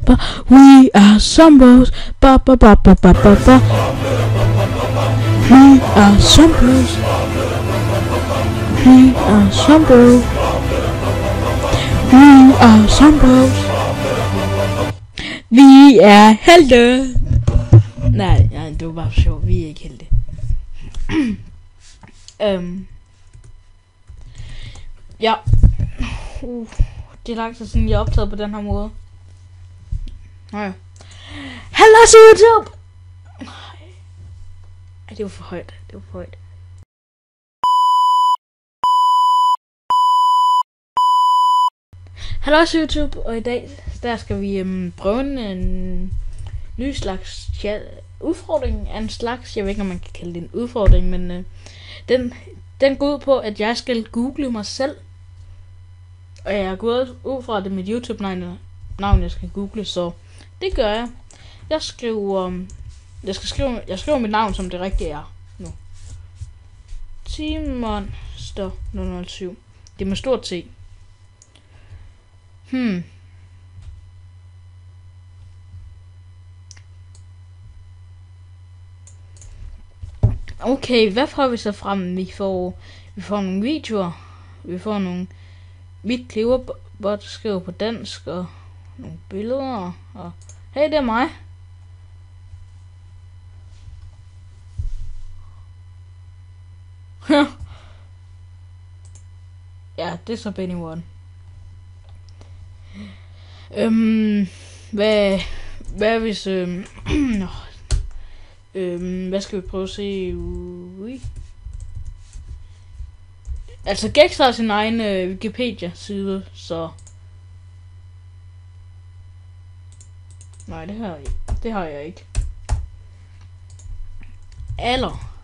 ba. We are Zumbos. Ba ba ba ba ba ba ba. We are Zumbos. We are Zumbos. We are Zumbos. Vi er helte. Nej, det var bare sjovt. Vi er ikke helte. Ja. Det er lang tid siden jeg er optaget på den her måde. Nå ja. Hallo til YouTube! Ej, det var for højt. Det var for højt. Hallo til YouTube, og i dag der skal vi prøve en ny slags udfordring af en slags. Jeg ved ikke, om man kan kalde det en udfordring, men den går ud på, at jeg skal google mig selv. Og jeg er gået ud fra det mit YouTube-navn, jeg skal google, så det gør jeg. Jeg skriver mit navn, som det rigtige er nu. Timonster 007. Det er med stort T. Okay, hvad får vi så frem? Vi får nogle videoer. Vi får nogle mit Cleverbot skriver på dansk og nogle billeder og hey, det er mig. Ja, det er så Benny One. Hvad hvis hvad skal vi prøve at se? Altså Gex har sin egen Wikipedia-side, så nej, det har jeg ikke. Eller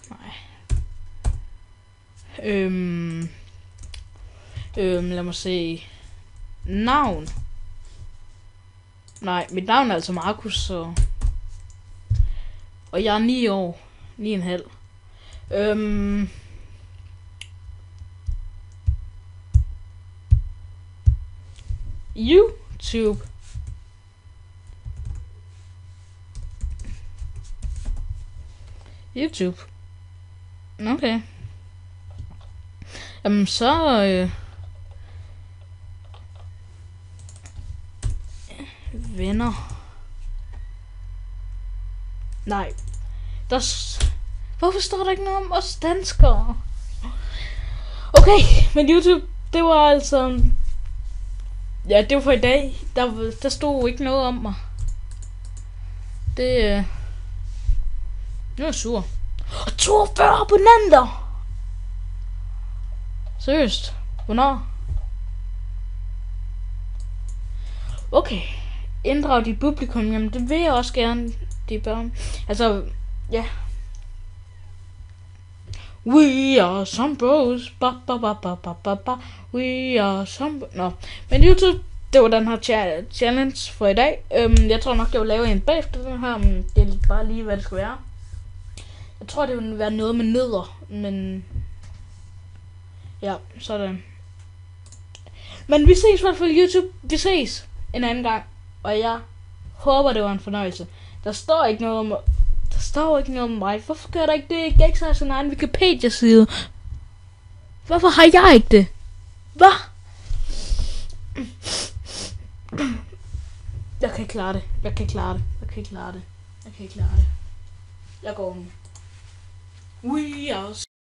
nej. Lad mig se. Navn. Nej, mit navn er altså Markus, så og jeg er 9 år. 9,5. YouTube. Okay. Så venner. Nej. Hvorfor står der ikke noget om os danskere? Okay, men YouTube, det var altså ja, det var for i dag. Der stod ikke noget om mig. Det nu er jeg sur. Og 42 abonnenter! Seriøst? Hvornår? Okay. Inddrag dit publikum. Jamen, det vil jeg også gerne. De børn. Altså, ja. We are Zumbos. Ba ba ba ba ba ba ba. We are Zumbos. Nå. Men YouTube, det var den her challenge for i dag. Jeg tror nok, jeg vil lave en bagefter den her. Det er bare lige, hvad det skal være. Jeg tror, det vil være noget med nødder. Men ja, sådan. Men vi ses i hvert fald YouTube. Vi ses en anden gang. Og jeg håber, det var en fornøjelse. Der står ikke noget om mig. Hvorfor gør der ikke det? Gex har sin egen Wikipedia-side. Hvorfor har jeg ikke det? Hvad? Jeg kan ikke klare det. Jeg går nu. We are